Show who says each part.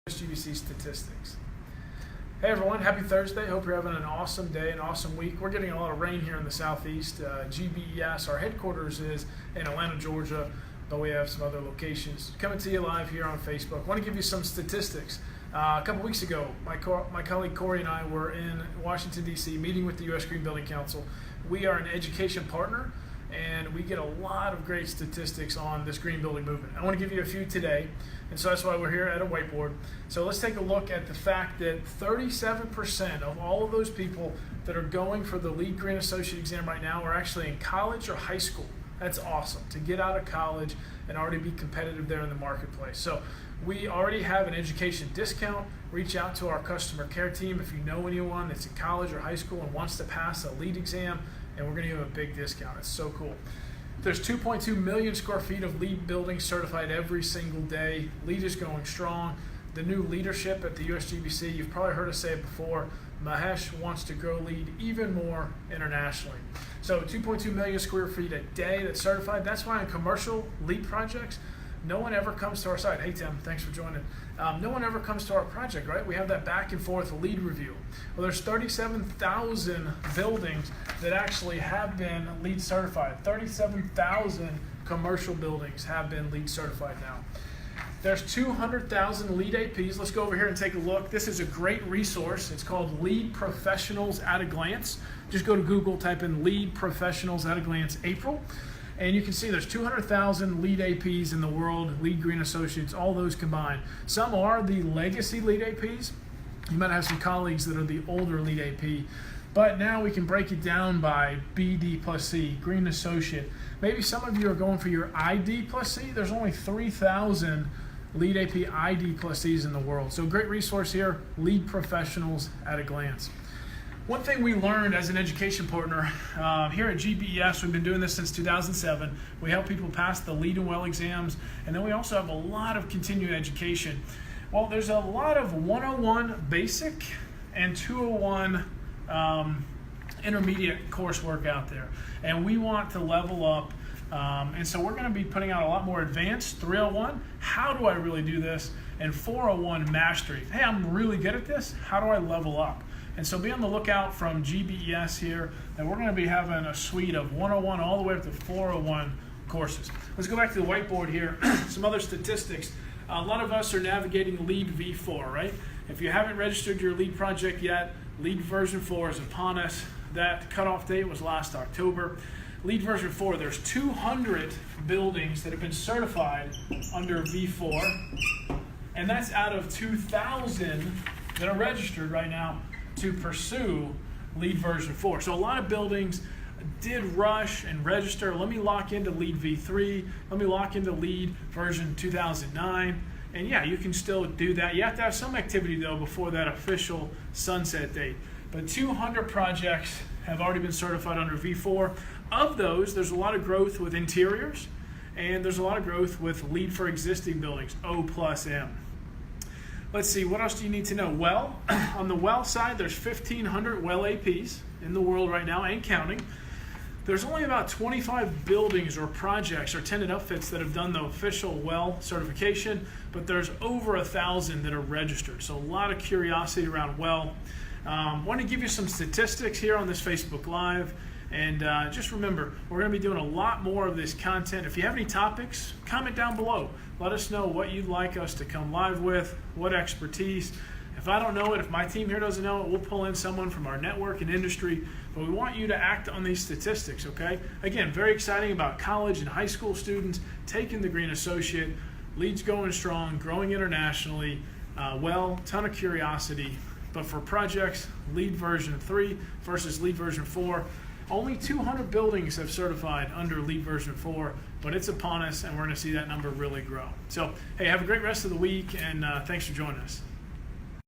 Speaker 1: USGBC statistics. Hey everyone, happy Thursday. Hope you're having an awesome day, an awesome week. We're getting a lot of rain here in the southeast. GBES, our headquarters is in Atlanta, Georgia, but we have some other locations. Coming to you live here on Facebook. I want to give you some statistics. A couple weeks ago, my colleague Corey and I were in Washington, D.C. meeting with the U.S. Green Building Council. We are an education partner, and we get a lot of great statistics on this green building movement. I want to give you a few today, and so that's why we're here at a whiteboard. So let's take a look at the fact that 37% of all of those people that are going for the LEED Green Associate exam right now are actually in college or high school. That's awesome, to get out of college and already be competitive there in the marketplace. So we already have an education discount. Reach out to our customer care team if you know anyone that's in college or high school and wants to pass a LEED exam, and we're going to give them a big discount. It's so cool. There's 2.2 million square feet of LEED buildings certified every single day. LEED is going strong. The new leadership at the USGBC, you've probably heard us say it before, Mahesh wants to grow LEED even more internationally. So 2.2 million square feet a day that's certified. That's why on commercial LEED projects, no one ever comes to our site. Hey Tim, thanks for joining. No one ever comes to our project, right? We have that back and forth LEED review. Well, there's 37,000 buildings that actually have been LEED certified. 37,000 commercial buildings have been LEED certified now. There's 200,000 LEED APs. Let's go over here and take a look. This is a great resource. It's called LEED Professionals at a Glance. Just go to Google, type in LEED Professionals at a Glance April. And you can see there's 200,000 LEED APs in the world, LEED Green Associates, all those combined. Some are the legacy LEED APs. You might have some colleagues that are the older LEED AP. But now we can break it down by BD plus C, Green Associate. Maybe some of you are going for your ID plus C. There's only 3,000 LEED AP ID plus Cs in the world. So great resource here, LEED Professionals at a Glance. One thing we learned as an education partner here at GBES, we've been doing this since 2007. We help people pass the LEED and WELL exams, and then we also have a lot of continuing education. Well, there's a lot of 101 basic and 201 intermediate coursework out there, and we want to level up. And so we're going to be putting out a lot more advanced 301, how do I really do this, and 401 mastery. Hey, I'm really good at this, how do I level up? And so be on the lookout from GBES here, and we're going to be having a suite of 101 all the way up to 401 courses. Let's go back to the whiteboard here. Some other statistics. A lot of us are navigating LEED v4, right? If you haven't registered your LEED project yet, LEED version 4 is upon us. That cutoff date was last October. LEED version 4, there's 200 buildings that have been certified under v4, and that's out of 2,000 that are registered right now to pursue LEED version 4. So a lot of buildings did rush and register. Let me lock into LEED v3. Let me lock into LEED version 2009. And yeah, you can still do that. You have to have some activity though before that official sunset date. But 200 projects have already been certified under v4. Of those, there's a lot of growth with interiors, and there's a lot of growth with LEED for existing buildings, O plus M. Let's see, what else do you need to know? Well, on the WELL side, there's 1,500 WELL APs in the world right now and counting. There's only about 25 buildings or projects or tenant outfits that have done the official WELL certification, but there's over 1,000 that are registered. So a lot of curiosity around WELL. Want to give you some statistics here on this Facebook Live. And just remember, we're going to be doing a lot more of this content. If you have any topics, comment down below. Let us know what you'd like us to come live with, what expertise. If I don't know it, if my team here doesn't know it, we'll pull in someone from our network and industry. But we want you to act on these statistics, okay? Again, very exciting about college and high school students taking the Green Associate. LEED's going strong, growing internationally. Well, ton of curiosity. But for projects, LEED version 3 versus LEED version 4, only 200 buildings have certified under LEED version 4, but it's upon us, and we're going to see that number really grow. So, hey, have a great rest of the week, and thanks for joining us.